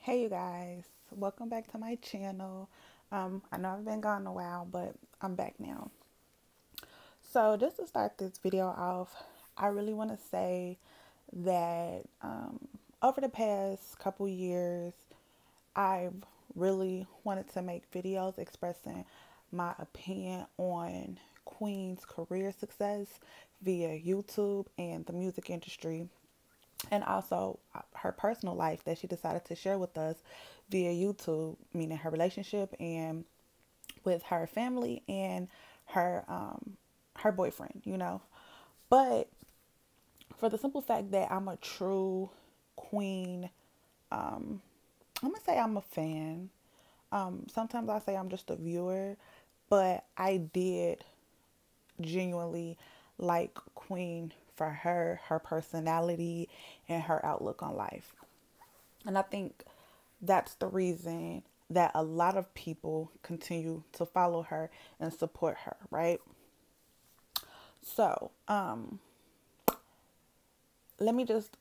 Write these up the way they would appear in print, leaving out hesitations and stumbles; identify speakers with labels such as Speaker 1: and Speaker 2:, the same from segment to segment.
Speaker 1: Hey you guys, welcome back to my channel. I know I've been gone a while, but I'm back now. So just to start this video off, I really want to say that over the past couple years, I've really wanted to make videos expressing my opinion on Queen's career success via YouTube and the music industry, and also her personal life that she decided to share with us via YouTube, meaning her relationship and with her family and her boyfriend, But for the simple fact that I'm a true Queen, I'm gonna say I'm a fan. Sometimes I say I'm just a viewer, but I did genuinely like Queen for her personality, and her outlook on life. And I think that's the reason that a lot of people continue to follow her and support her, right? So, let me just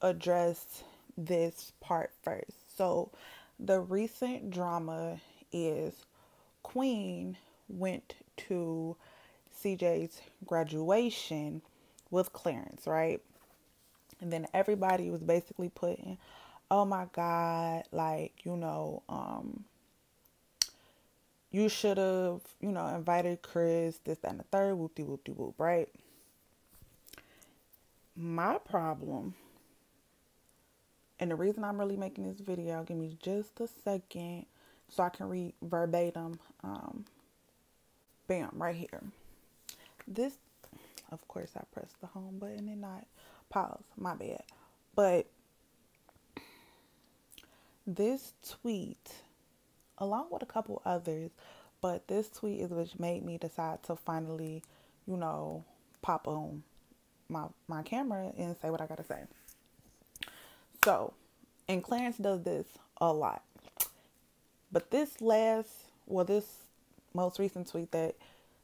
Speaker 1: address this part first. So, the recent drama is Queen went to CJ's graduation with Clarence, right? And then everybody was basically putting, oh my God, like, you should have, invited Chris, this, that, and the third, whoop-de, whoop-de, whoop, right? My problem, and the reason I'm really making this video, give me just a second so I can read verbatim, bam, right here. This, of course, I pressed the home button and not pause, my bad. But this tweet, along with a couple others, but this tweet is which made me decide to finally, pop on my camera and say what I gotta say. So, and Clarence does this a lot. But this most recent tweet that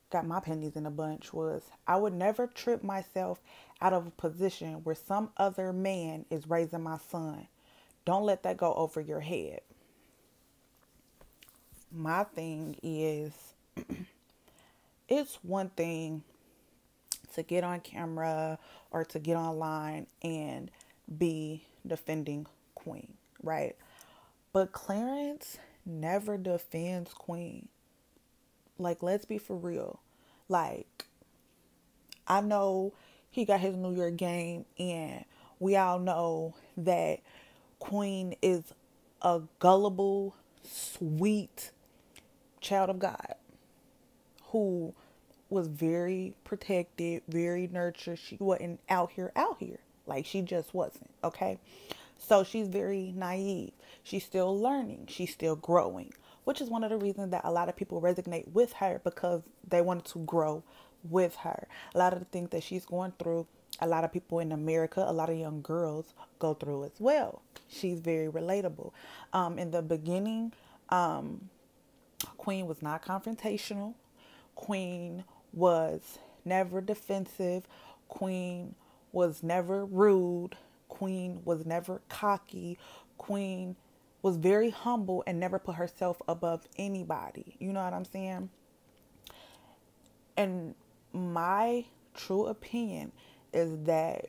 Speaker 1: got my pennies in a bunch was, I would never trip myself out of a position where some other man is raising my son. Don't let that go over your head. My thing is, it's one thing to get on camera or to get online and be defending Queen, right? But Clarence never defends Queen. Like, let's be for real. Like, I know he got his New York game, and we all know that Queen is a gullible, sweet child of God who was very protected, very nurtured. She wasn't out here. Like, she just wasn't, okay? So she's very naive. She's still learning. She's still growing, which is one of the reasons that a lot of people resonate with her, because they wanted to grow with her. A lot of the things that she's going through, a lot of people in America, a lot of young girls go through as well. She's very relatable. In the beginning, Queen was not confrontational. Queen was never defensive. Queen was never rude. Queen was never cocky. Queen was very humble and never put herself above anybody. You know what I'm saying? And my true opinion is that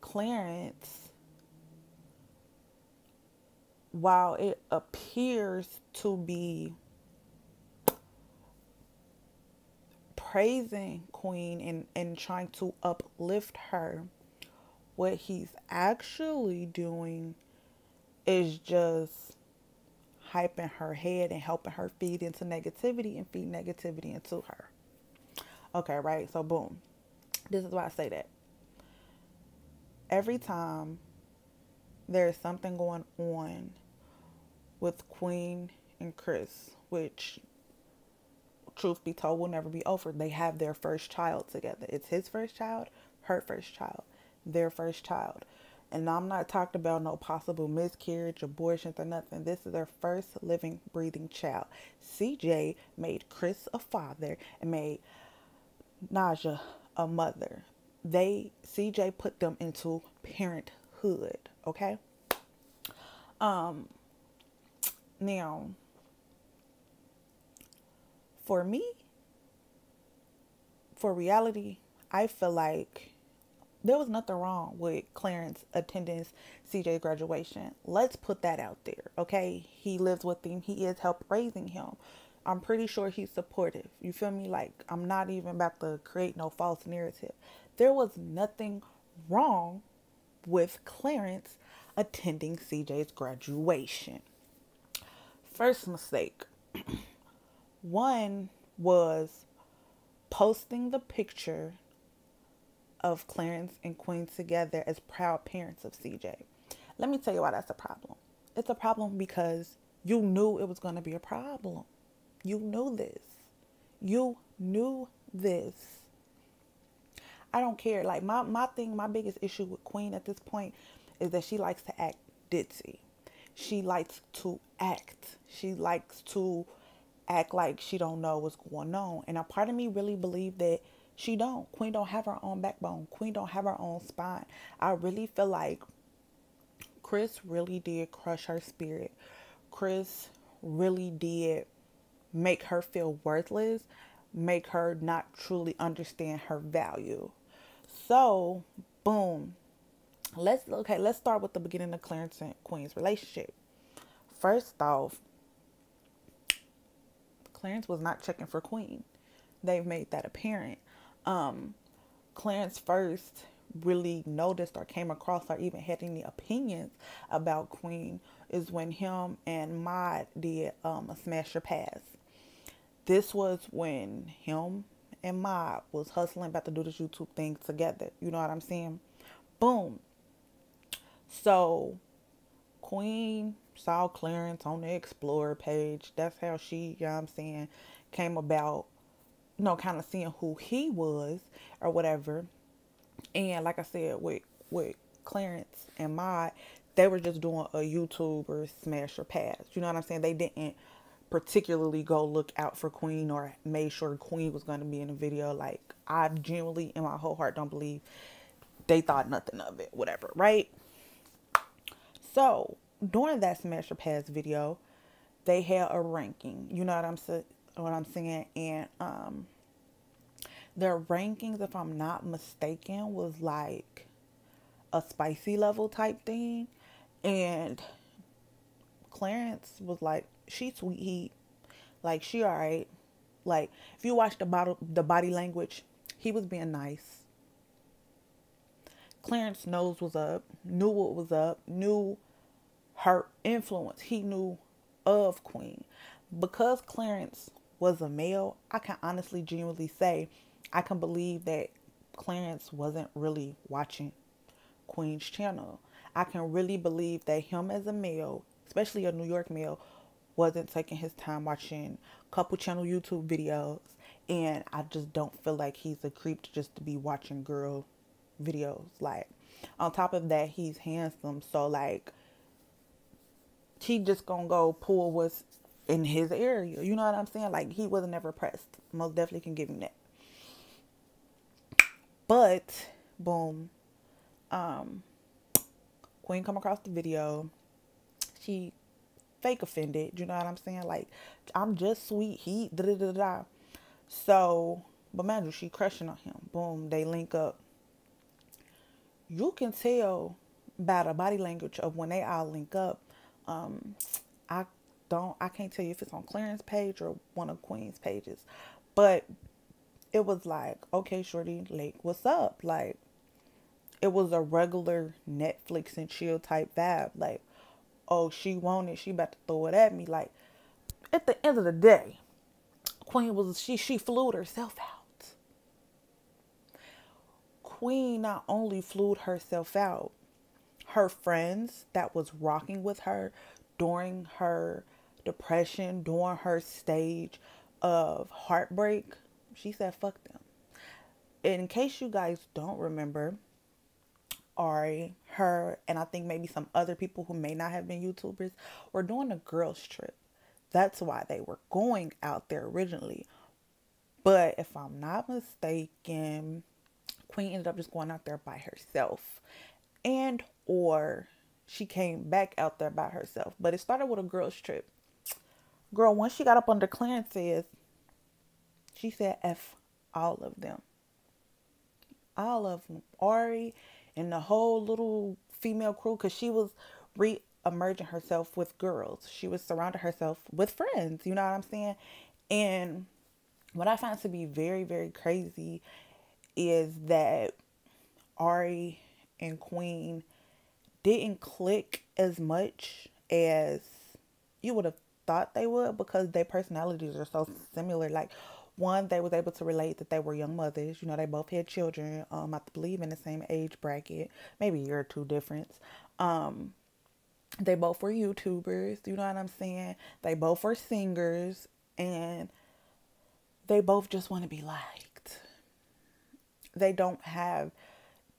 Speaker 1: Clarence, while it appears to be praising Queen and trying to uplift her, what he's actually doing is just hyping her head and helping her feed into negativity and feed negativity into her. Okay, right? So, boom. This is why I say that. Every time there's something going on with Queen and Chris, which, truth be told, will never be over. They have their first child together. It's his first child, her first child, their first child. And I'm not talking about no possible miscarriage, abortions, or nothing. This is their first living, breathing child. CJ made Chris a father and made Naija a mother. CJ put them into parenthood, okay? Now, for me, for reality, I feel like there was nothing wrong with Clarence attending CJ's graduation. Let's put that out there, okay? He lives with him. He is help raising him. I'm pretty sure he's supportive. You feel me? Like, I'm not even about to create no false narrative. There was nothing wrong with Clarence attending CJ's graduation. First mistake. One was posting the picture of Clarence and Queen together as proud parents of CJ. Let me tell you why that's a problem. It's a problem because you knew it was going to be a problem. You knew this. You knew this. I don't care. Like, my biggest issue with Queen at this point is that she likes to act ditzy. She likes to act. She likes to act like she don't know what's going on. And a part of me really believe that she don't. Queen don't have her own backbone. Queen don't have her own spine. I really feel like Chris really did crush her spirit. Chris really did make her feel worthless, make her not truly understand her value. So, boom. Let's start with the beginning of Clarence and Queen's relationship. First off, Clarence was not checking for Queen. They've made that apparent. Clarence first really noticed or came across or even had any opinions about Queen is when him and Maud did a Smash or Pass. This was when him and Maud was hustling about to do this YouTube thing together. You know what I'm saying? Boom. So Queen saw Clarence on the Explorer page. That's how she, you know what I'm saying, came about, kind of seeing who he was or whatever. And like I said, with Clarence and Maud, they were just doing a YouTuber Smash or Pass. You know what I'm saying? They didn't particularly go look out for Queen or made sure Queen was going to be in the video. Like, I genuinely, in my whole heart, don't believe they thought nothing of it, whatever, right? So, during that Smash or Pass video, they had a ranking. You know what I'm saying? And their rankings, if I'm not mistaken, was like a spicy level type thing. And Clarence was like, she sweet heat. Like, she alright. Like, if you watch the body language, he was being nice. Clarence knows what's up, knew what was up, knew her influence. He knew of Queen. Because Clarence was a male, I can honestly, genuinely say, I can believe that Clarence wasn't really watching Queen's channel. I can really believe that him as a male, especially a New York male, wasn't taking his time watching couple channel YouTube videos. And I just don't feel like he's a creep just to be watching girl videos. Like, on top of that, he's handsome. So, like, he just gonna go pull what's in his area. You know what I'm saying? Like, he wasn't ever pressed. Most definitely can give him that. But, boom. Queen come across the video. She fake offended. You know what I'm saying? Like, I'm just sweet heat. Da da da da. So, but man, she crushing on him. Boom. They link up. You can tell by the body language of when they all link up. I can't tell you if it's on Clarence's page or one of Queen's pages, but it was like, okay, shorty, like, what's up? Like, it was a regular Netflix and chill type vibe. Like, oh, she want it, she about to throw it at me. Like, at the end of the day, Queen was, she flew herself out. Queen not only flew herself out, her friends that was rocking with her during her depression, during her stage of heartbreak, she said, fuck them. In case you guys don't remember, Ari, her, and I think maybe some other people who may not have been YouTubers were doing a girls trip. That's why they were going out there originally. But if I'm not mistaken, Queen ended up just going out there by herself. And or she came back out there by herself. But it started with a girls trip. Girl, once she got up under clearances, she said F all of them. All of them. Ari and the whole little female crew, because she was re-emerging herself with girls. She was surrounding herself with friends. You know what I'm saying? And what I find to be very, very crazy is that Ari and Queen didn't click as much as you would have thought they would, because their personalities are so similar. Like, one, they was able to relate that they were young mothers. You know, they both had children. I believe in the same age bracket, maybe a year or two difference. They both were YouTubers. You know what I'm saying? They both were singers, and they both just want to be liked. They don't have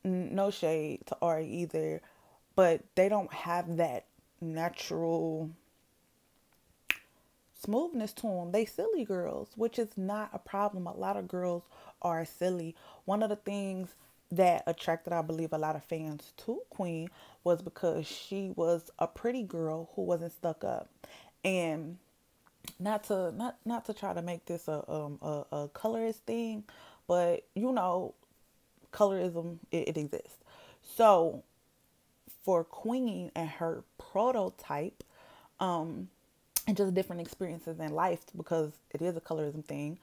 Speaker 1: no shade to Ari either, but they don't have that natural smoothness to them. They silly girls, which is not a problem. A lot of girls are silly. One of the things that attracted, I believe, a lot of fans to Queen was because she was a pretty girl who wasn't stuck up. And not to try to make this a colorist thing, but you know, colorism, it exists. So for Queen and her prototype, and just different experiences in life, because it is a colorism thing.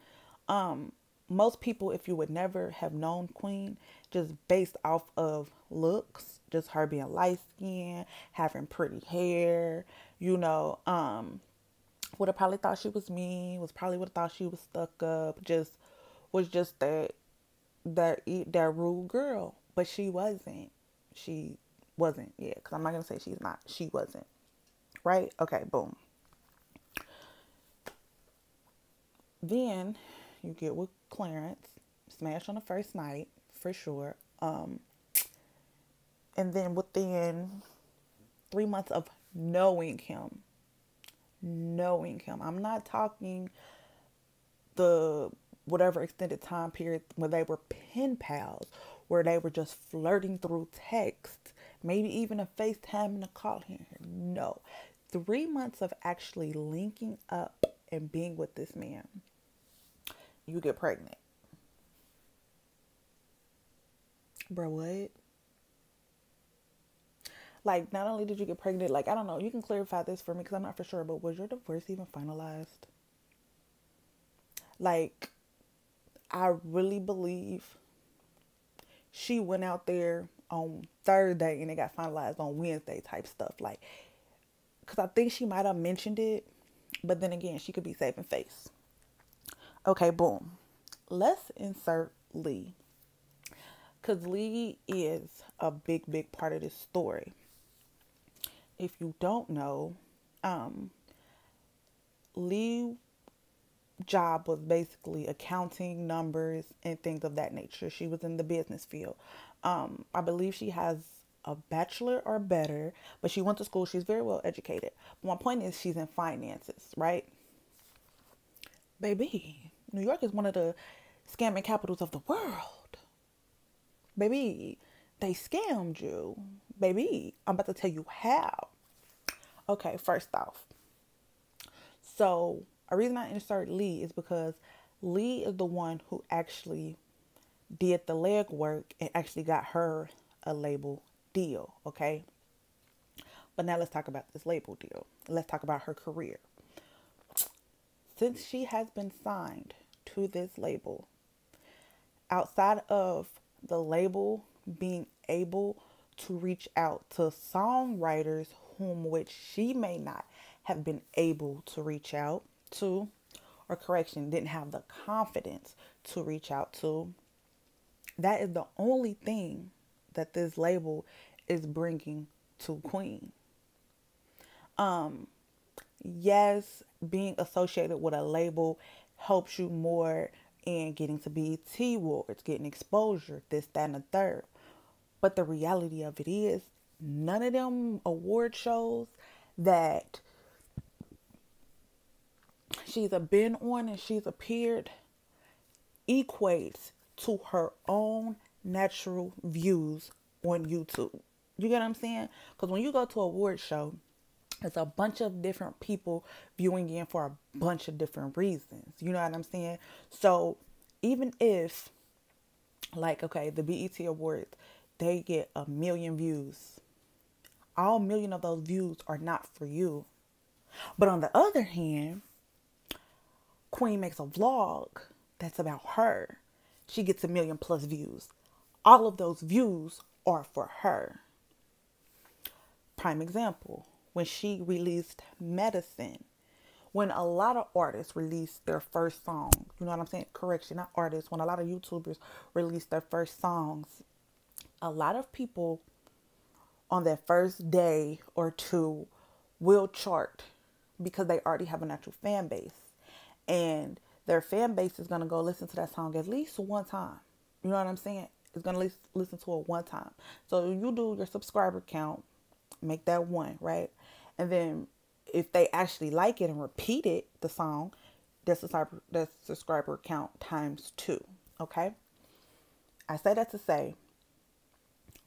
Speaker 1: Most people, if you would never have known Queen, just based off of looks, just her being light skinned, having pretty hair, you know, would have probably thought she was mean, was probably would have thought she was stuck up, just was just that rude girl. But she wasn't. She wasn't. Yeah, because I'm not gonna say she's not. She wasn't. Right? Okay. Boom. Then you get with Clarence, smash on the first night for sure. And then within 3 months of knowing him, I'm not talking the whatever extended time period where they were pen pals, where they were just flirting through text, maybe even a FaceTime and a call here. No, 3 months of actually linking up and being with this man, you get pregnant. Bro, what? Like, not only did you get pregnant, like, I don't know, you can clarify this for me because I'm not for sure, but was your divorce even finalized? Like, I really believe she went out there on Thursday and it got finalized on Wednesday type stuff. Like, because I think she might have mentioned it, but then again, she could be saving face. Okay, boom. Let's insert Lee, because Lee is a big, big part of this story. If you don't know, Lee job was basically accounting, numbers, and things of that nature. She was in the business field. I believe she has a bachelor or better, but she went to school. She's very well educated. But my point is, she's in finances, right? Baby, New York is one of the scamming capitals of the world. Baby, they scammed you. Baby, I'm about to tell you how. Okay, first off, so a reason I insert Lee is because Lee is the one who actually did the legwork and actually got her a label deal, okay? But now let's talk about this label deal. Let's talk about her career. Since she has been signed to this label, outside of the label being able to reach out to songwriters whom which she may not have been able to reach out to, or correction, didn't have the confidence to reach out to, that is the only thing that this label is bringing to Queen. Yes, being associated with a label helps you more in getting to BET awards, getting exposure, this, that, and the third. But the reality of it is, none of them award shows that she's been on and she's appeared equates to her own natural views on YouTube. You get what I'm saying? Because when you go to an award show, It's a bunch of different people viewing in for a bunch of different reasons. You know what I'm saying? So even if, like, okay, the BET Awards, they get 1 million views. All 1 million of those views are not for you. But on the other hand, Queen makes a vlog that's about her. She gets 1 million plus views. All of those views are for her. Prime example, when she released Medicine, when a lot of artists release their first song, you know what I'm saying? Correction, not artists. When a lot of YouTubers release their first songs, a lot of people on that first day or two will chart because they already have a natural fan base. And their fan base is going to go listen to that song at least one time. You know what I'm saying? It's going to listen to it one time. So you do your subscriber count, make that one, right? And then if they actually like it and repeat it, the song, that's subscriber count times 2. Okay? I say that to say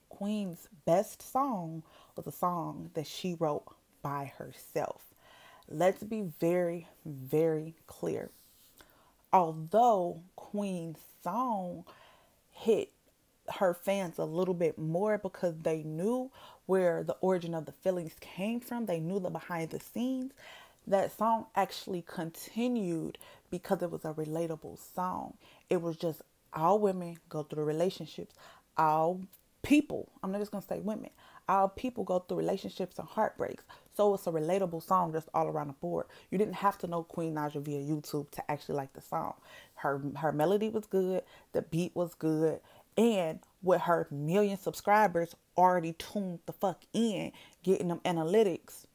Speaker 1: Queen's best song was a song that she wrote by herself. Let's be very, very clear. Although Queen's song hit her fans a little bit more because they knew where the origin of the feelings came from, they knew the behind the scenes, that song actually continued because it was a relatable song. It was just all women go through relationships. All people, I'm not just going to say women, all people go through relationships and heartbreaks. So it's a relatable song just all around the board. You didn't have to know Queen Naija via YouTube to actually like the song. Her melody was good. The beat was good. And with her 1 million subscribers already tuned the fuck in, getting them analytics,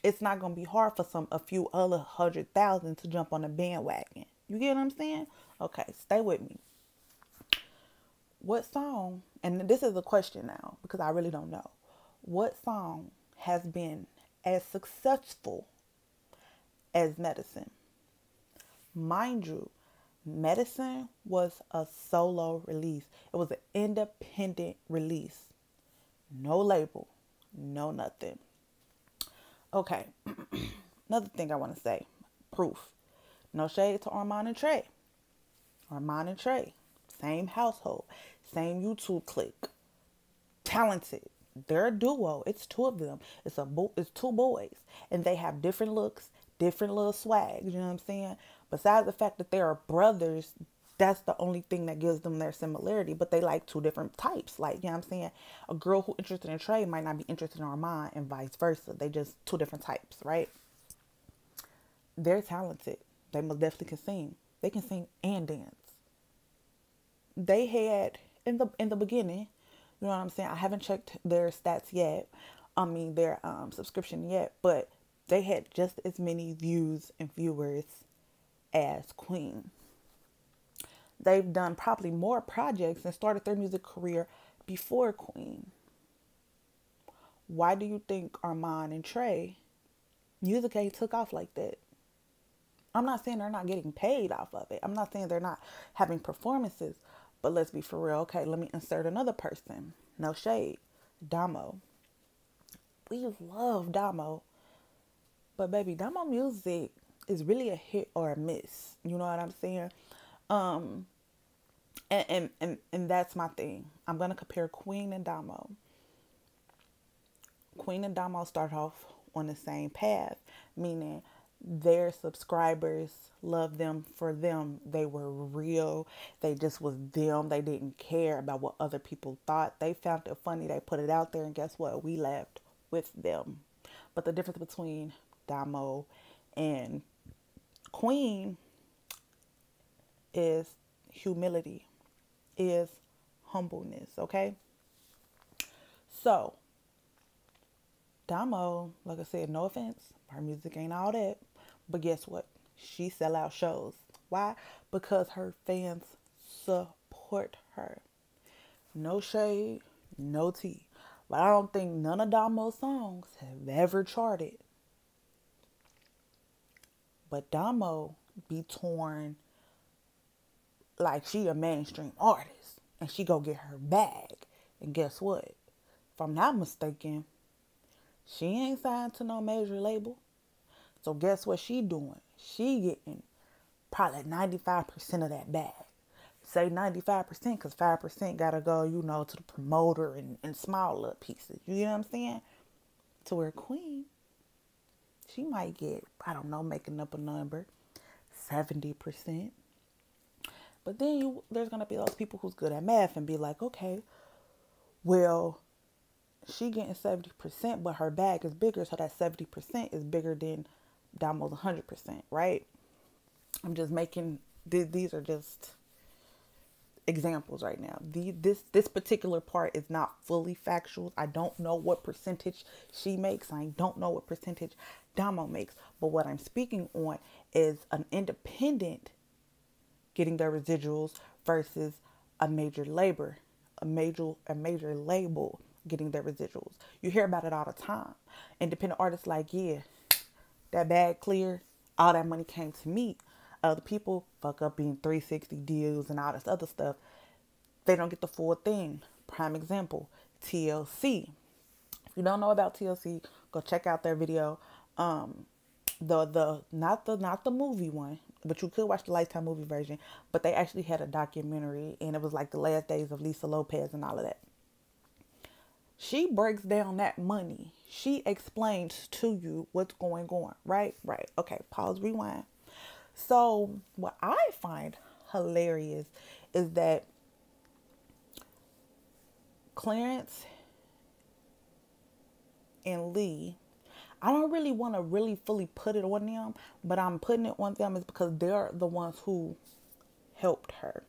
Speaker 1: it's not going to be hard for a few other 100,000 to jump on the bandwagon. You get what I'm saying? Okay, stay with me. What song, and this is a question now because I really don't know. What song has been as successful as Medicine? Mind you, Medicine was a solo release. It was an independent release. No label, no nothing. Okay, another thing I want to say, proof. No shade to Armand and Trey. Armand and Trey, same household, same YouTube clique, talented. They're a duo. It's 2 of them. It's 2 boys, and they have different looks, different little swags. You know what I'm saying? Besides the fact that they are brothers, that's the only thing that gives them their similarity. But they like 2 different types. Like, you know what I'm saying? A girl who interested in Trey might not be interested in Armand, and vice versa. They just 2 different types, right? They're talented. They most definitely can sing. They can sing and dance. They had in the beginning, you know what I'm saying? I haven't checked their stats yet. I mean their subscription yet, but they had just as many views and viewers as Queen. They've done probably more projects and started their music career before Queen. Why do you think Armand and Trey music ain't took off like that? I'm not saying they're not getting paid off of it. I'm not saying they're not having performances. But let's be for real. Okay, let me insert another person. No shade. Damo. We love Damo. But baby, Damo music is really a hit or a miss. You know what I'm saying? And that's my thing. I'm going to compare Queen and Damo. Queen and Damo start off on the same path, meaning their subscribers loved them for them. They were real. They just was them. They didn't care about what other people thought. They found it funny. They put it out there, and guess what? We laughed with them. But the difference between Damo and Queen is humility, is humbleness, okay? So, Damo, like I said, no offense, her music ain't all that. But guess what? She sell out shows. Why? Because her fans support her. No shade, no tea. But I don't think none of Damo's songs have ever charted. But Damo be torn like she a mainstream artist. And she go get her bag. And guess what? If I'm not mistaken, She ain't signed to no major label. So guess what she doing? She getting probably 95% of that bag. Say 95% because 5% got to go, to the promoter and small little pieces. You know what I'm saying? To where Queen, she might get, I don't know, making up a number, 70%. But then there's going to be those people who's good at math and be like, okay, well, she getting 70%, but her bag is bigger. So that 70% is bigger than almost 100%, right? I'm just making, these are just examples right now. This particular part is not fully factual. I don't know what percentage she makes. I don't know what percentage Damo makes. But what I'm speaking on is an independent getting their residuals versus a major label getting their residuals. You hear about it all the time. Independent artists like, yeah, that bag clear, all that money came to me. Other people fuck up being 360 deals and all this other stuff. They don't get the full thing. Prime example, TLC. If you don't know about TLC, go check out their video. The not the movie one, but you could watch the Lifetime movie version. But they actually had a documentary, and it was like the last days of Lisa Lopez and all of that. She breaks down that money. She explains to you what's going on. Right. Okay. Pause. Rewind. So what I find hilarious is that Clarence and Lee, I don't really want to really fully put it on them, but I'm putting it on them is because they're the ones who helped her.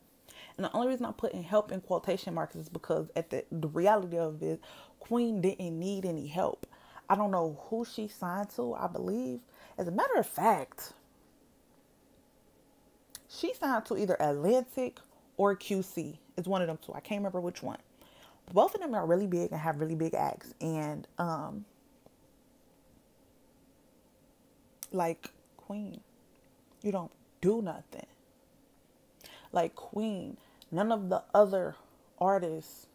Speaker 1: And the only reason I'm putting help in quotation marks is because at the reality of it, Queen didn't need any help. I don't know who she signed to, I believe. As a matter of fact, she signed to either Atlantic or QC. It's one of them two. I can't remember which one. Both of them are really big and have really big acts. And like Queen, you don't do nothing. Like Queen, none of the other artists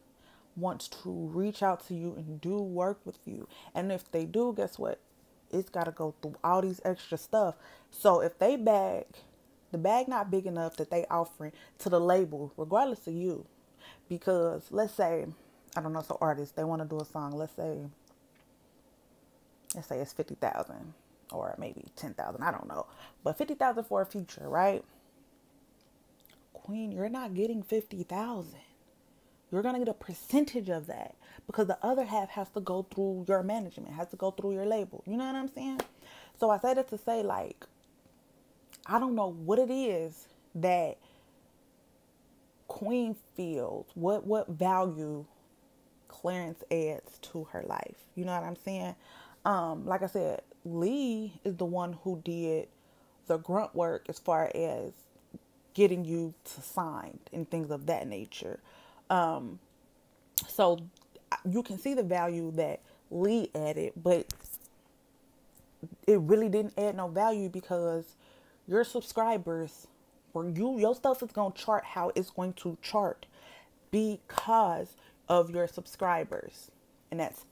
Speaker 1: wants to reach out to you and do work with you. And if they do, guess what? It's got to go through all these extra stuff. So if the bag not big enough that they offering to the label, regardless of you, because let's say, I don't know, so artists, they want to do a song. Let's say it's 50,000 or maybe 10,000. I don't know, but 50,000 for a feature, right? Queen, you're not getting 50,000. You're going to get a percentage of that because the other half has to go through your management, has to go through your label. You know what I'm saying? So I say that to say, like, I don't know what it is that Queen feels, what value Clarence adds to her life. You know what I'm saying? Like I said, Lee is the one who did the grunt work as far as getting you to sign and things of that nature. So you can see the value that Lee added, but it really didn't add no value because your subscribers, your stuff is going to chart how it's going to chart because of your subscribers. And that's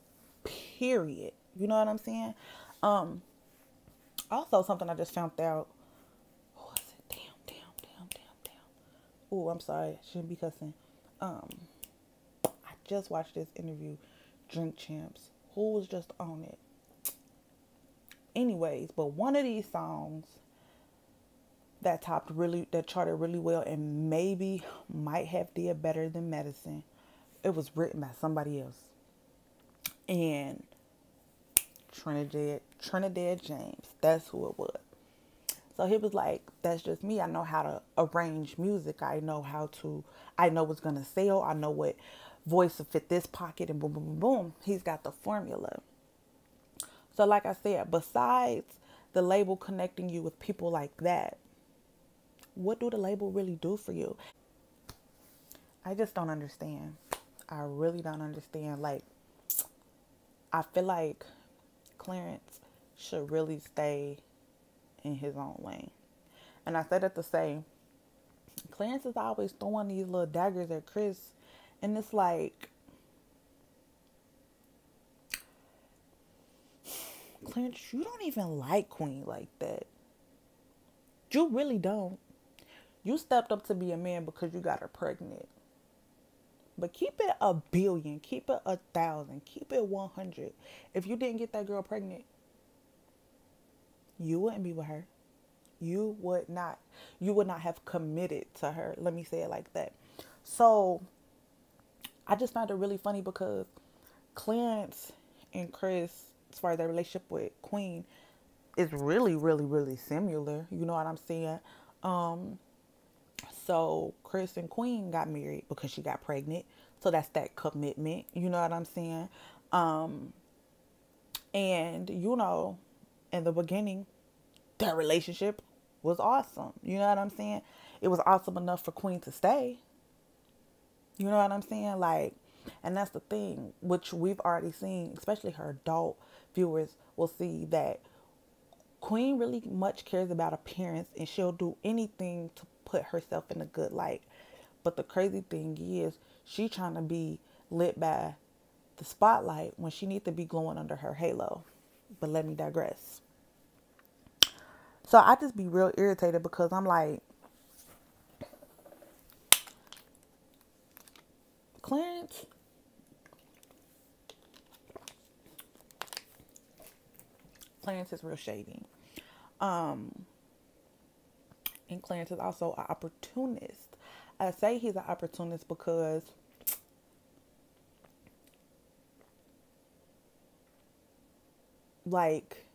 Speaker 1: period. You know what I'm saying? Also something I just found out. What was it? Damn. Oh, I'm sorry. I shouldn't be cussing. I just watched this interview, Drink Champs. Who was just on it? Anyways, but one of these songs that charted really well and maybe might have did better than Medicine. It was written by somebody else. And Trinidad James, that's who it was. So he was like, that's just me. I know how to arrange music. I know what's going to sell. I know what voice will fit this pocket and boom, boom, boom, boom. He's got the formula. So like I said, besides the label connecting you with people like that, what do the label really do for you? I just don't understand. I really don't understand. Like, I feel like Clarence should really stay in his own lane. And I say that to say, Clarence is always throwing these little daggers at Chris. And it's like, Clarence, you don't even like Queen like that. You really don't. You stepped up to be a man because you got her pregnant. But keep it a billion, keep it 1,000, keep it 100. If you didn't get that girl pregnant, you wouldn't be with her. You would not. You would not have committed to her. Let me say it like that. So I just found it really funny because Clarence and Chris, as far as their relationship with Queen, is really, really, really similar. You know what I'm saying? Um, so Chris and Queen got married because she got pregnant. So that's that commitment. You know what I'm saying? Um, and in the beginning, their relationship was awesome. You know what I'm saying? It was awesome enough for Queen to stay. You know what I'm saying? Like, and that's the thing, which we've already seen, especially her adult viewers will see that Queen really much cares about appearance and she'll do anything to put herself in a good light. But the crazy thing is, she trying to be lit by the spotlight when she needs to be glowing under her halo. But let me digress. So I just be real irritated because I'm like, Clarence, Clarence is real shady. Um, and Clarence is also an opportunist. I say he's an opportunist because like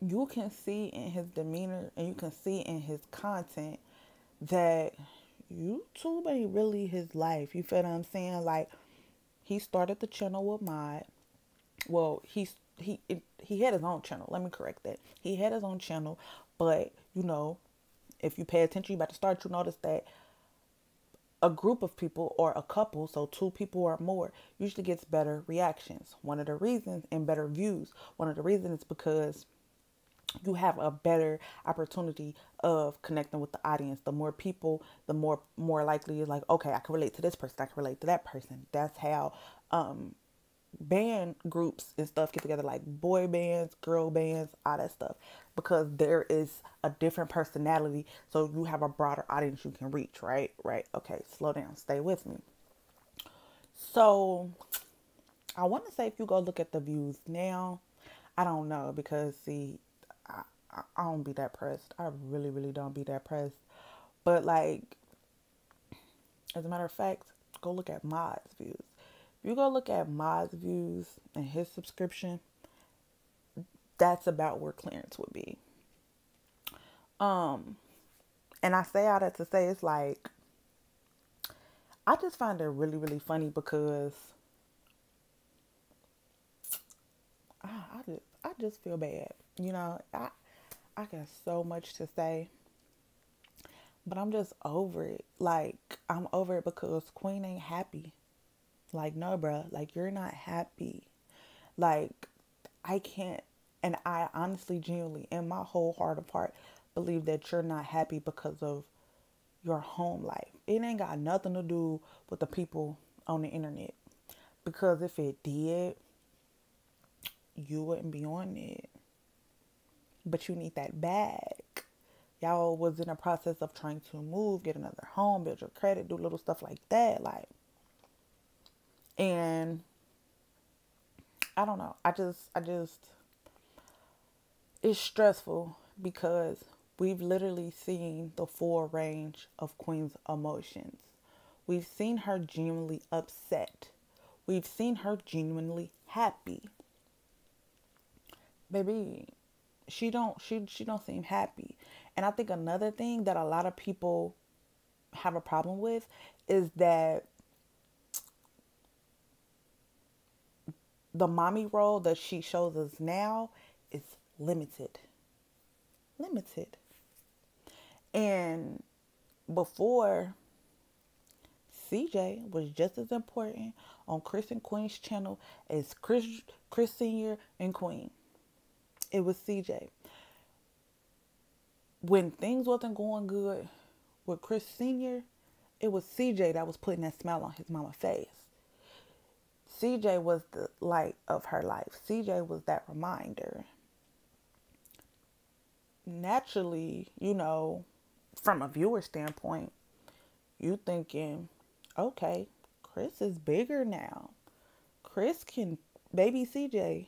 Speaker 1: you can see in his demeanor and you can see in his content that YouTube ain't really his life. You feel what I'm saying? Like, he started the channel with Mod. Well, he had his own channel. Let me correct that. He had his own channel, but if you pay attention, you about to start. You notice that a group of people or a couple, so two people or more, usually gets better reactions. One of the reasons and better views. One of the reasons is because you have a better opportunity of connecting with the audience. The more people, the more likely you're like, okay, I can relate to this person, I can relate to that person. That's how band groups and stuff get together, like boy bands, girl bands, all that stuff, because there is a different personality, so you have a broader audience you can reach. Right, okay, slow down, stay with me. So I want to say, if you go look at the views now, I don't know, because see, I don't be that pressed. I really, really don't be that pressed. But like, as a matter of fact, go look at Mod's views. If you go look at Mod's views and his subscription, that's about where Clarence would be. And I say all that to say, it's like, I just find it really, really funny because I just feel bad. I got so much to say, but I'm just over it. Like, I'm over it because Queen ain't happy. Like, no, bruh. Like, you're not happy. Like, I can't, and I honestly, genuinely, in my whole heart of heart, believe that you're not happy because of your home life. It ain't got nothing to do with the people on the internet. Because if it did, you wouldn't be on it. But you need that bag. Y'all was in a process of trying to move, get another home, build your credit, do little stuff like that. Like, and I don't know. I just, it's stressful because we've literally seen the full range of Queen's emotions. We've seen her genuinely upset. We've seen her genuinely happy. Baby, she don't seem happy. And I think another thing that a lot of people have a problem with is that the mommy role that she shows us now is limited. Limited. And before, CJ was just as important on Chris and Queen's channel as Chris Sr. and Queen. It was CJ. When things wasn't going good with Chris Sr., it was CJ that was putting that smile on his mama's face. CJ was the light of her life. CJ was that reminder. Naturally, from a viewer standpoint, you thinking, okay, Chris is bigger now. Baby CJ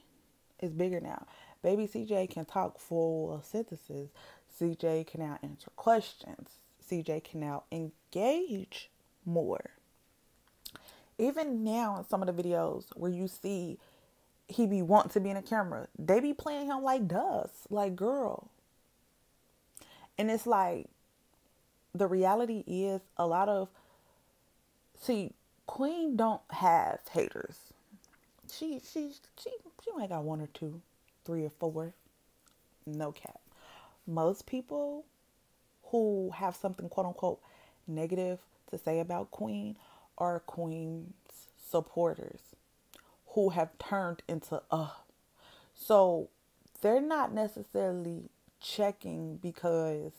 Speaker 1: is bigger now. Baby CJ can talk full sentences. CJ can now answer questions. CJ can now engage more. Even now in some of the videos where you see he be wanting to be in a camera, they be playing him like dust, like girl. And it's like, the reality is Queen don't have haters. She might got one or two, three or four. No cap. Most people who have something quote unquote negative to say about Queen are Queen's supporters who have turned into So they're not necessarily checking because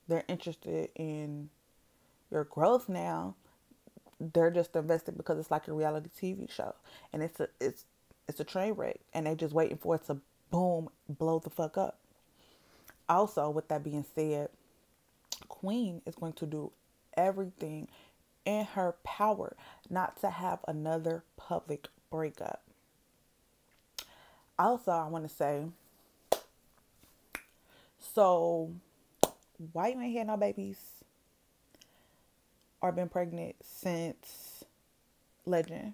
Speaker 1: they're interested in your growth now. They're just invested because it's like a reality TV show, and it's a train wreck, and they just waiting for it to boom, blow the fuck up. Also, with that being said, Queen is going to do everything in her power not to have another public breakup. Also, I want to say, so why you ain't had no babies or been pregnant since Legend?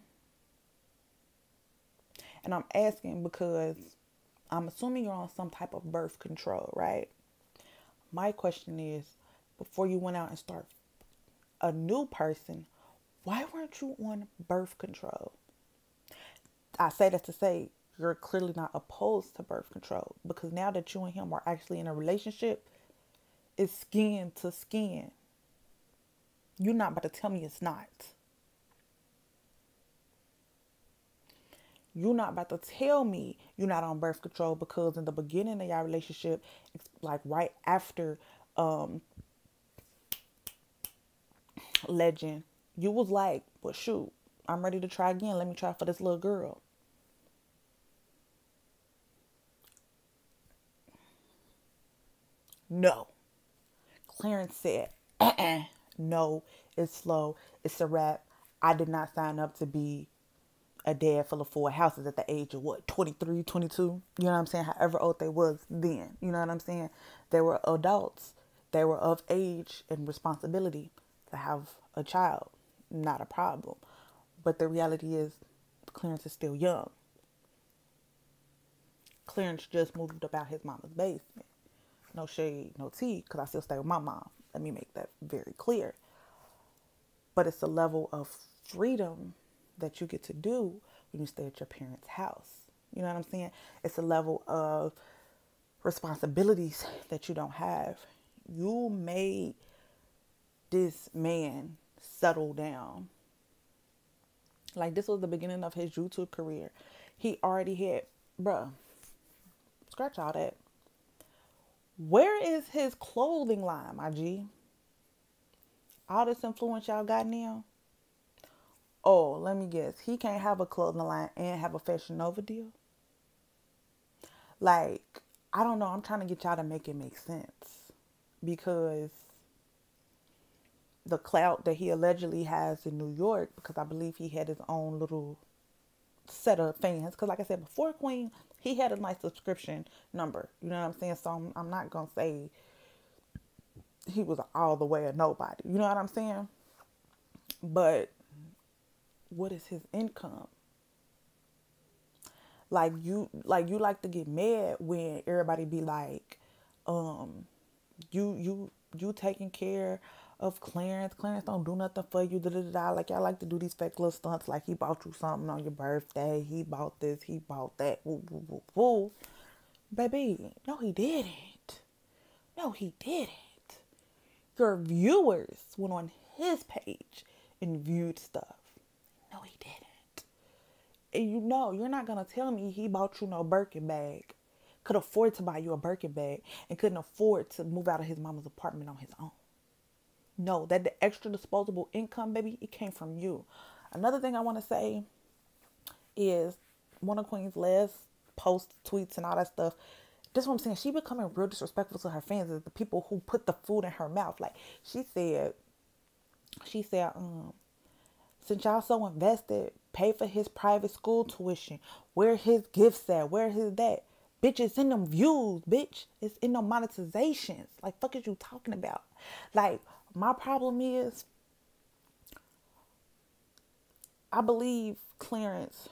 Speaker 1: And I'm asking because I'm assuming you're on some type of birth control, right? My question is, before you went out and start a new person, why weren't you on birth control? I say that to say you're clearly not opposed to birth control, because now that you and him are actually in a relationship, it's skin to skin. You're not about to tell me it's not. You're not about to tell me you're not on birth control, because in the beginning of your relationship, like right after Legend, you was like, well, shoot, I'm ready to try again. Let me try for this little girl. No. Clarence said, no, it's slow. It's a wrap. I did not sign up to be a dad full of 4 houses at the age of 23, 22. You know what I'm saying? However old they was then. You know what I'm saying? They were adults. They were of age and responsibility to have a child. Not a problem. But the reality is, Clarence is still young. Clarence just moved about his mama's basement. No shade, no tea, because I still stay with my mom. Let me make that very clear. But it's a level of freedom that you get to do when you stay at your parents' house. You know what I'm saying? It's a level of responsibilities that you don't have. You made this man settle down. Like, this was the beginning of his YouTube career. He already had, bruh, scratch all that. Where is his clothing line, my G? All this influence y'all got now? Oh, let me guess. He can't have a clothing line and have a Fashion Nova deal? Like, I don't know. I'm trying to get y'all to make it make sense. Because the clout that he allegedly has in New York, because I believe he had his own little set of fans. Because like I said, before Queen, he had a nice subscription number. You know what I'm saying? So I'm not going to say he was all the way a nobody. You know what I'm saying? But what is his income? Like you like to get mad when everybody be like, you taking care of Clarence. Clarence don't do nothing for you. Da, da, da, da. Like, y'all like to do these fake little stunts. Like, he bought you something on your birthday. He bought this. He bought that. Woo, woo, woo, woo. Baby, no, he didn't. No, he didn't. Your viewers went on his page and viewed stuff. No, he didn't. And you're not going to tell me he bought you no Birkin bag, could afford to buy you a Birkin bag, and couldn't afford to move out of his mama's apartment on his own. No, that the extra disposable income, baby, it came from you. Another thing I want to say, is one of Queen's last posts, tweets, and all that stuff. That's what I'm saying. She becoming real disrespectful to her fans, is the people who put the food in her mouth. Like she said, since y'all so invested, pay for his private school tuition. Where his gifts at? Where his that? Bitch, it's in them views, bitch. It's in them monetizations. Like, fuck is you talking about? Like, my problem is, I believe Clarence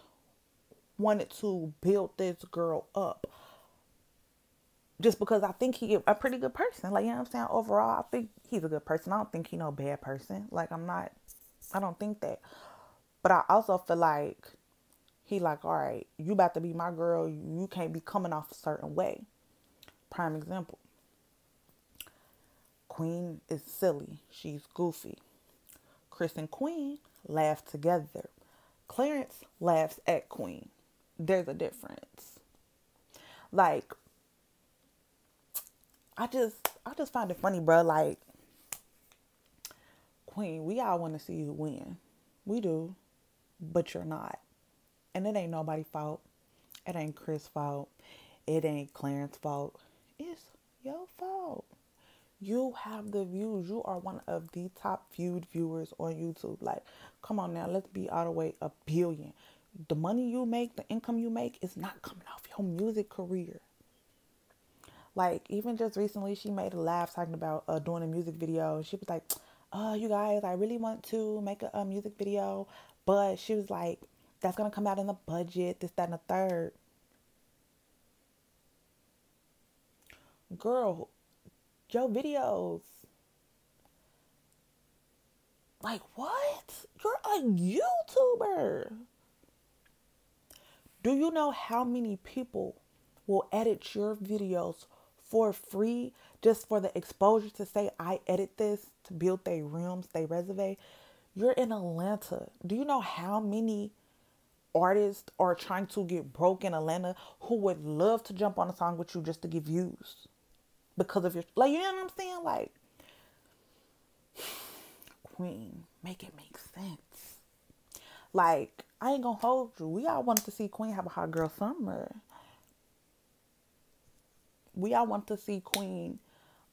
Speaker 1: wanted to build this girl up. Just because I think he a pretty good person. Like, you know what I'm saying? Overall, I think he's a good person. I don't think he no bad person. Like, I don't think that. But I also feel like he like, all right, you about to be my girl. You can't be coming off a certain way. Prime example. Queen is silly. She's goofy. Chris and Queen laugh together. Clarence laughs at Queen. There's a difference. Like, I just find it funny, bro. Like, Queen, we all want to see you win. We do. But you're not. And it ain't nobody's fault. It ain't Chris' fault. It ain't Clarence's fault. It's your fault. You have the views. You are one of the top viewed viewers on YouTube. Like, come on now. Let's be all the way a billion. The money you make, the income you make is not coming off your music career. Like, even just recently, she made a live talking about doing a music video. She was like, you guys, I really want to make a music video. But she was like, that's going to come out in the budget, this, that, and the third. Girl, your videos. Like, what? You're a YouTuber. Do you know how many people will edit your videos for free just for the exposure to say, I edit this to build their rooms, their resume? You're in Atlanta. Do you know how many artists are trying to get broke in Atlanta who would love to jump on a song with you just to get views because of your, like, you know what I'm saying? Like, Queen, make it make sense. Like, I ain't gonna hold you. We all wanted to see Queen have a hot girl summer. We all want to see Queen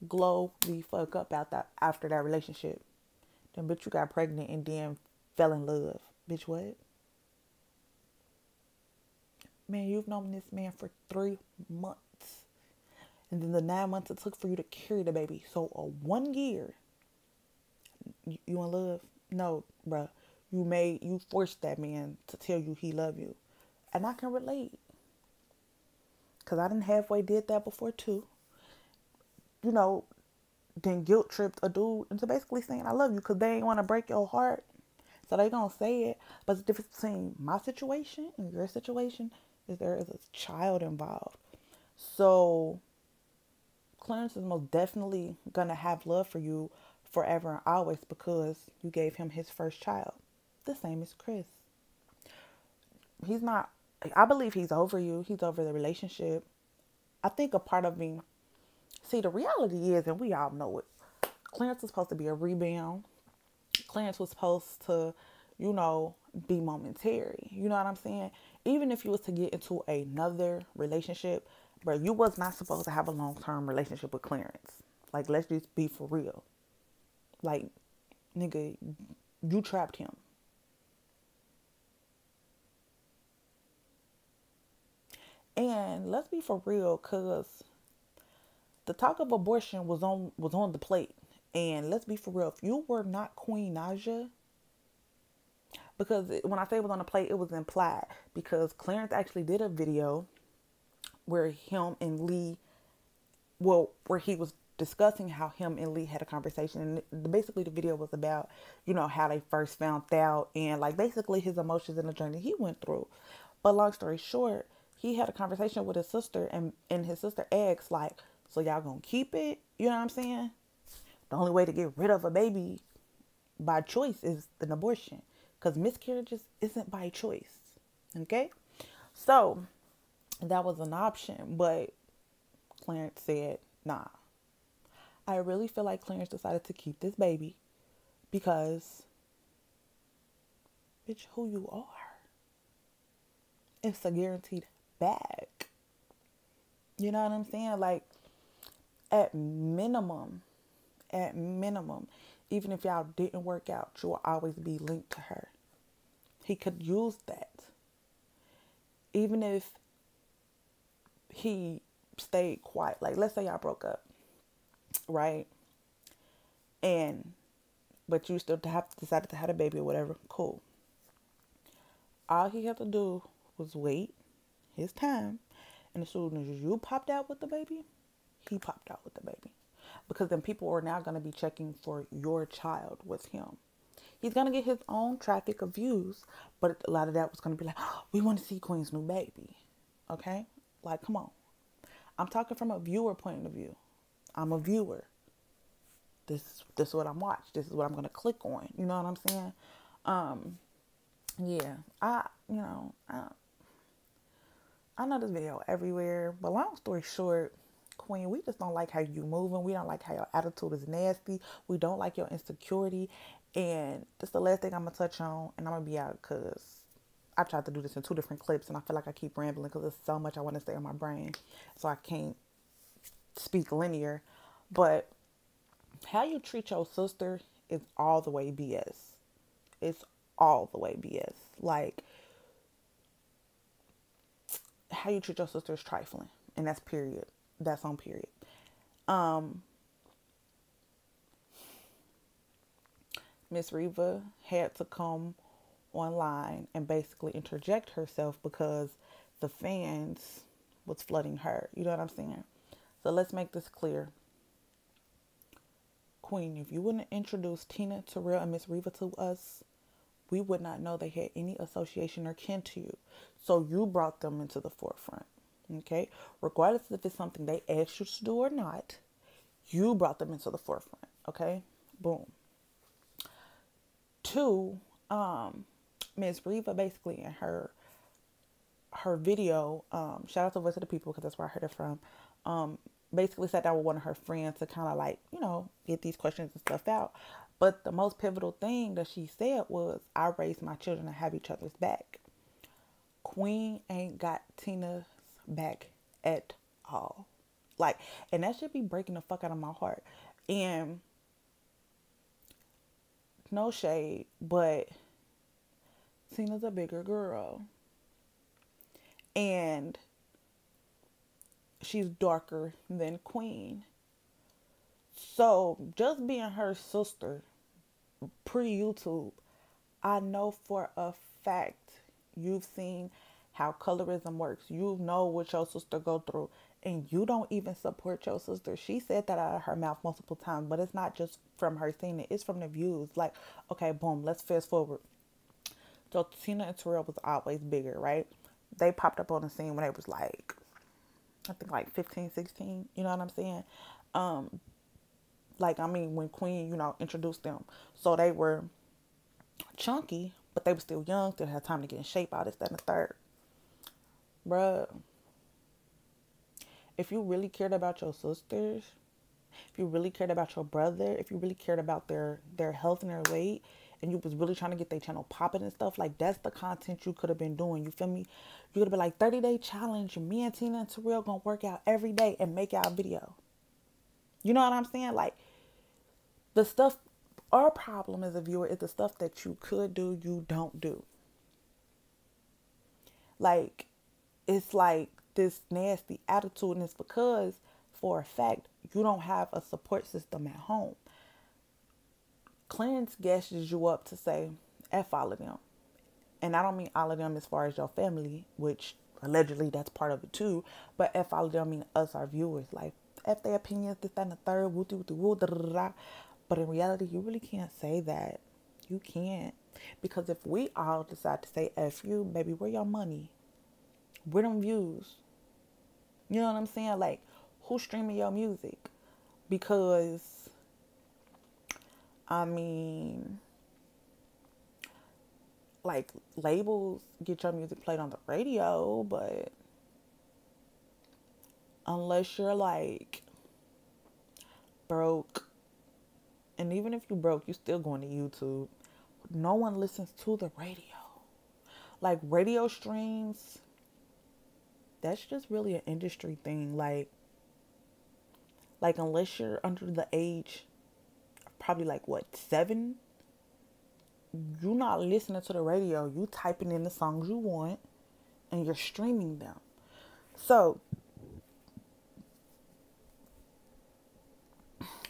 Speaker 1: glow the fuck up after that relationship. Then bitch, you got pregnant and then fell in love. Bitch, what? Man, you've known this man for 3 months. And then the 9 months it took for you to carry the baby. So 1 year, you in love? No, bruh. You forced that man to tell you he love you. And I can relate. Because I done halfway did that before too. You know, then guilt tripped a dude into basically saying I love you because they ain't want to break your heart. So they gonna say it. But the difference between my situation and your situation is there is a child involved. So Clarence is most definitely gonna have love for you forever and always because you gave him his first child. The same as Chris. He's not, I believe he's over you. He's over the relationship. I think a part of me, see, the reality is, and we all know it, Clarence was supposed to be a rebound. Clarence was supposed to, be momentary. You know what I'm saying? Even if you was to get into another relationship, bro, you was not supposed to have a long-term relationship with Clarence. Like, let's just be for real. Like, nigga, you trapped him. And let's be for real, cause the talk of abortion was on the plate. And let's be for real, if you were not Queen Naija, because when I say it was on the plate, it was implied. Because Clarence actually did a video where him and Lee, where he was discussing how him and Lee had a conversation. And basically the video was about, how they first found out and like basically his emotions and the journey he went through. But long story short, he had a conversation with his sister and his sister asked like, so y'all gonna keep it? You know what I'm saying? The only way to get rid of a baby by choice is an abortion. Because miscarriages isn't by choice. Okay? So, that was an option. But Clarence said, nah. I really feel like Clarence decided to keep this baby because, bitch, who you are. it's a guaranteed bag. You know what I'm saying? Like, at minimum, at minimum, even if y'all didn't work out, you will always be linked to her. He could use that. Even if he stayed quiet. Like, let's say y'all broke up, right? And, but you still have decided to have a baby or whatever. Cool. All he had to do was wait his time. And as soon as you popped out with the baby, he popped out with the baby. Because then people are now going to be checking for your child with him. He's going to get his own traffic of views, but a lot of that was going to be like, oh, we want to see Queen's new baby. Okay? Like, come on. I'm talking from a viewer point of view. I'm a viewer. This is what I'm watching. This is what I'm going to click on. You know what I'm saying? Yeah. I know this video everywhere, but long story short, Queen, we just don't like how you moving. We don't like how your attitude is nasty. We don't like your insecurity. And that's the last thing I'm going to touch on. And I'm going to be out because I tried to do this in 2 different clips. And I feel like I keep rambling because there's so much I want to say in my brain. So I can't speak linear. But how you treat your sister is all the way BS. It's all the way BS. Like, how you treat your sister is trifling. And that's period. That's on period. Miss Reva had to come online and basically interject herself because the fans was flooding her. You know what I'm saying? So let's make this clear. Queen, if you wouldn't introduce Tina, Terrell, and Miss Reva to us, we would not know they had any association or kin to you. So you brought them into the forefront. Okay? Regardless if it's something they asked you to do or not, you brought them into the forefront. Okay? Boom. 2, Miss Reva basically in her video, shout out to Voice of the People because that's where I heard it from, basically sat down with one of her friends to kind of like, get these questions and stuff out. But the most pivotal thing that she said was, I raised my children to have each other's back. Queen ain't got Tina's back at all. Like, and that should be breaking the fuck out of my heart. And no shade, but Tina's a bigger girl. And she's darker than Queen. So just being her sister, pre-YouTube, I know for a fact you've seen how colorism works. You know what your sister go through. And you don't even support your sister. She said that out of her mouth multiple times. But it's not just from her seeing it. It's from the views. Like, okay, boom, let's fast forward. So Tina and Terrell was always bigger, right? They popped up on the scene when they was like, I think like 15, 16. You know what I'm saying? When Queen, introduced them. So they were chunky, but they were still young, still had time to get in shape, all this, that, and the third. Bruh, if you really cared about your sisters, if you really cared about your brother, if you really cared about their health and their weight, and you was really trying to get their channel popping and stuff, like, that's the content you could have been doing. You feel me? You could have been like, 30-day challenge, me and Tina and Terrell gonna work out every day and make out a video. You know what I'm saying? Like, the stuff, our problem as a viewer is the stuff that you could do, you don't do. Like, it's like this nasty attitude, and it's because, for a fact, you don't have a support system at home. Clarence gashes you up to say, F all of them. And I don't mean all of them as far as your family, which allegedly that's part of it too, but F all of them mean us, our viewers. Like, F their opinions, this, that, and the third, woo, woo, woo, da, da, da. But in reality, you really can't say that. You can't. Because if we all decide to say F you, baby, where your money? Where them views? You know what I'm saying? Like, who's streaming your music? Because, like, labels get your music played on the radio, but unless you're, like, broke, and even if you broke, you still going to YouTube. No one listens to the radio. Like, radio streams, That's just really an industry thing. Like unless you're under the age, probably like what, 7, you're not listening to the radio. You typing in the songs you want and you're streaming them. So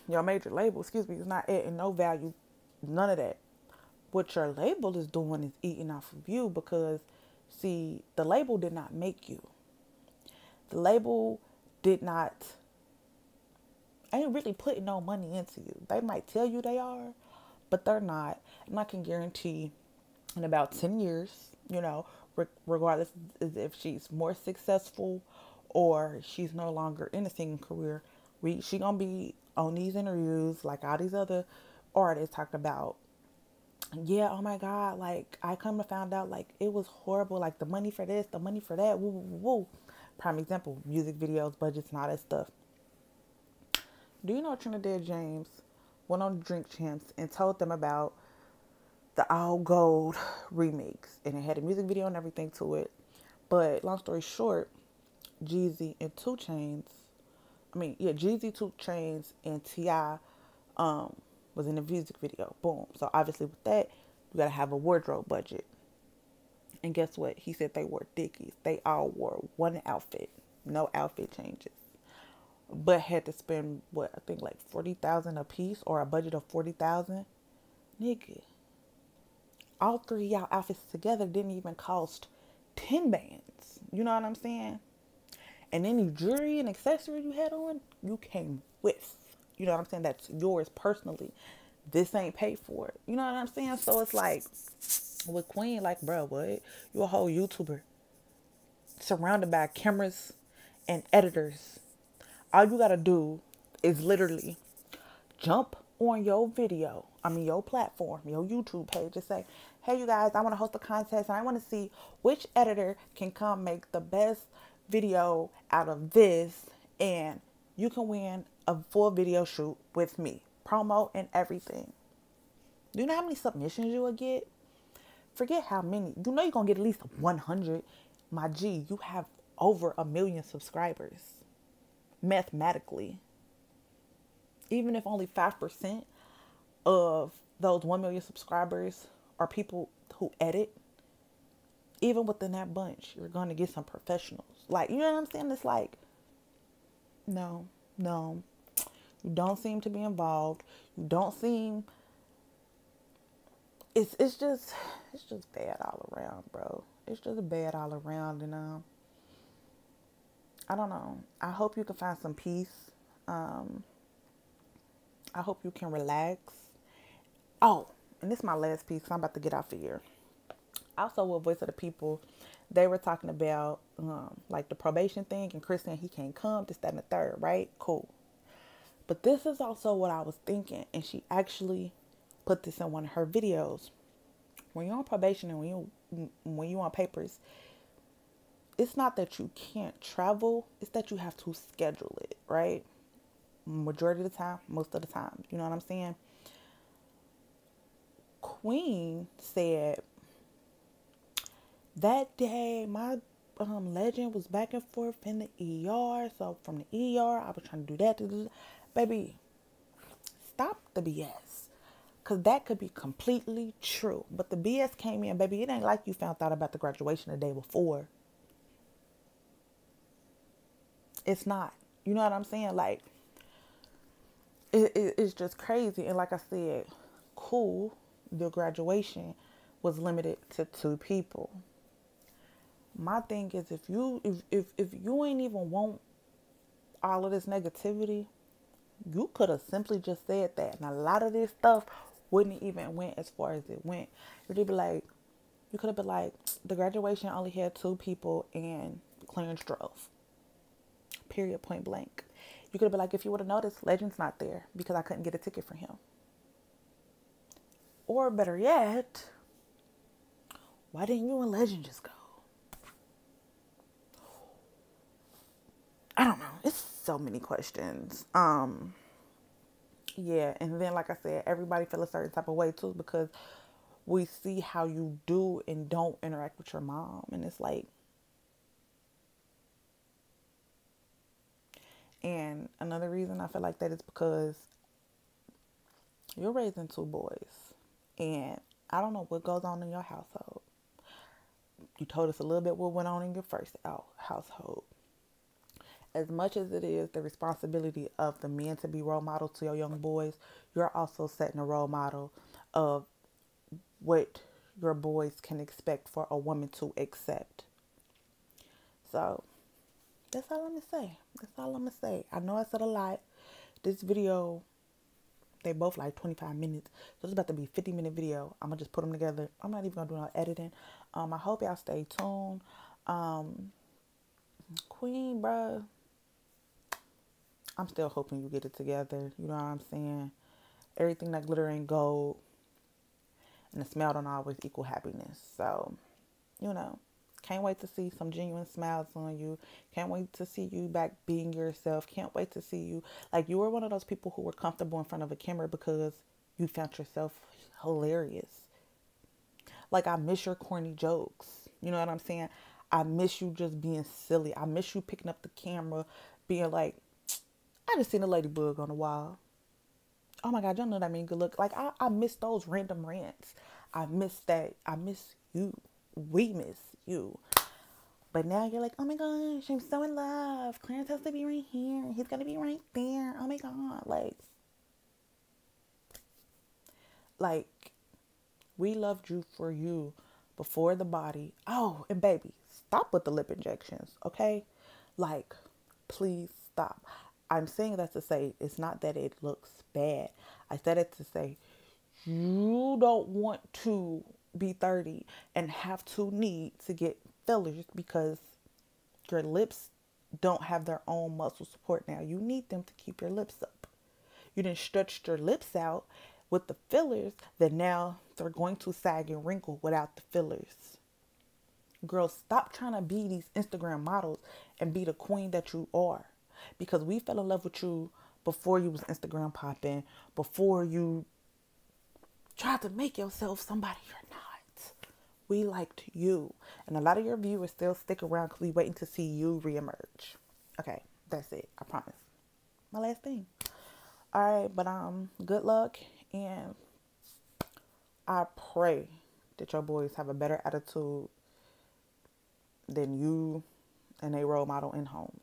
Speaker 1: your major label, excuse me, is not adding no value, none of that. What your label is doing is eating off of you because, see, the label did not make you. The label did not, ain't really putting no money into you. They might tell you they are, but they're not. And I can guarantee in about 10 years, regardless if she's more successful or she's no longer in a singing career, she gonna be on these interviews like all these other artists talking about, yeah, oh my God, like I come to find out like it was horrible, like the money for this, the money for that, woo, woo, woo, woo. Prime example, music videos, budgets, and all that stuff. Do you know Trinidad James went on Drink Champs and told them about the All Gold remix, and it had a music video and everything to it. But long story short, Jeezy and 2 Chainz, Jeezy, 2 Chainz, and T.I. Was in the music video. Boom. So obviously with that, you gotta have a wardrobe budget. And guess what? He said they wore Dickies. They all wore one outfit, no outfit changes, but had to spend what I think like 40,000 a piece, or a budget of 40,000. Nigga, all 3 of y'all outfits together didn't even cost 10 bands. You know what I'm saying? And any jewelry and accessories you had on, you came with. You know what I'm saying? That's yours personally. This ain't paid for it. You know what I'm saying? So it's like with Queen, like, bro, what? You a whole YouTuber surrounded by cameras and editors. All you gotta do is literally jump on your your platform, your YouTube page, and say, hey, you guys, I want to host a contest and I want to see which editor can come make the best video out of this, and you can win a full video shoot with me, promo and everything. Do you know how many submissions you will get? Forget how many. You know you're going to get at least 100. My G, you have over 1 million subscribers. Mathematically. Even if only 5% of those 1 million subscribers are people who edit, even within that bunch, you're going to get some professionals. Like, you know what I'm saying? It's like, no. You don't seem to be involved. You don't seem, it's just bad all around, bro. It's just bad all around. And I don't know. I hope you can find some peace. I hope you can relax. Oh, and this is my last piece, 'cause I'm about to get off of here. Also, with Voice of the People, they were talking about like the probation thing, and Chris saying he can't come, this, that, and the third, right? Cool. But this is also what I was thinking, and she actually put this in one of her videos. When you're on probation and when you're on papers, it's not that you can't travel, it's that you have to schedule it, right? Majority of the time, most of the time. You know what I'm saying? Queen said, that day my legend was back and forth in the ER. So from the ER, I was trying to do that. Baby, stop the BS. Because that could be completely true. But the BS came in, baby. It ain't like you found out about the graduation the day before. It's not. You know what I'm saying? Like, it's just crazy. And like I said, cool, the graduation was limited to 2 people. My thing is, if you ain't even want all of this negativity, you could have simply just said that, and a lot of this stuff wouldn't even went as far as it went. You could have been like, the graduation only had 2 people and Clarence drove. Period, point blank. You could have been like, if you would have noticed, Legend's not there because I couldn't get a ticket for him. Or better yet, why didn't you and Legend just go? I don't know. It's so many questions. Yeah, and then like I said, everybody feel a certain type of way too, because we see how you do and don't interact with your mom, and it's like, And another reason I feel like that is because you're raising two boys. And I don't know what goes on in your household. You told us a little bit what went on in your first household. As much as it is the responsibility of the men to be role models to your young boys, you're also setting a role model of what your boys can expect for a woman to accept. So that's all I'm gonna say. That's all I'm gonna say. I know I said a lot. This video, they both like 25 minutes. So it's about to be a 50-minute video. I'm gonna just put them together. I'm not even gonna do no editing. I hope y'all stay tuned. Queen, bruh, I'm still hoping you get it together. You know what I'm saying? Everything that glitter ain't gold, and the smell don't always equal happiness. So, you know, can't wait to see some genuine smiles on you. Can't wait to see you back being yourself. Can't wait to see you. Like, you were one of those people who were comfortable in front of a camera because you found yourself hilarious. Like, I miss your corny jokes. You know what I'm saying? I miss you just being silly. I miss you picking up the camera, being like, I just seen a ladybug on the wall. Oh my God, y'all know that mean good look. Like, I miss those random rants. I miss that. I miss you. We miss you. But now you're like, oh my gosh, I'm so in love. Clarence has to be right here. He's going to be right there. Oh my God. Like, we loved you for you before the body. Oh, and baby, stop with the lip injections, okay? Like, please stop. I'm saying that to say it's not that it looks bad. I said it to say you don't want to be 30 and have to need to get fillers because your lips don't have their own muscle support now. You need them to keep your lips up. You didn't stretch your lips out with the fillers, that now they're going to sag and wrinkle without the fillers. Girls, stop trying to be these Instagram models and be the queen that you are. Because we fell in love with you before you was Instagram popping, before you tried to make yourself somebody you're not. We liked you. And a lot of your viewers still stick around because we waiting to see you reemerge. Okay, that's it. I promise. My last thing. All right, but good luck, and I pray that your boys have a better attitude than you and a role model in home,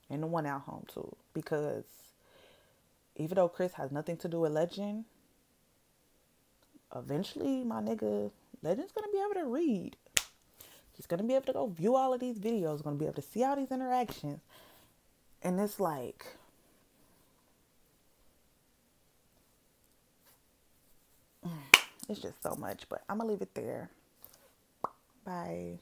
Speaker 1: and the one out home too. Because even though Chris has nothing to do with Legend, eventually my nigga Legend's gonna be able to read. He's gonna be able to go view all of these videos, gonna be able to see all these interactions, and it's like, it's just so much. But I'm gonna leave it there. Bye.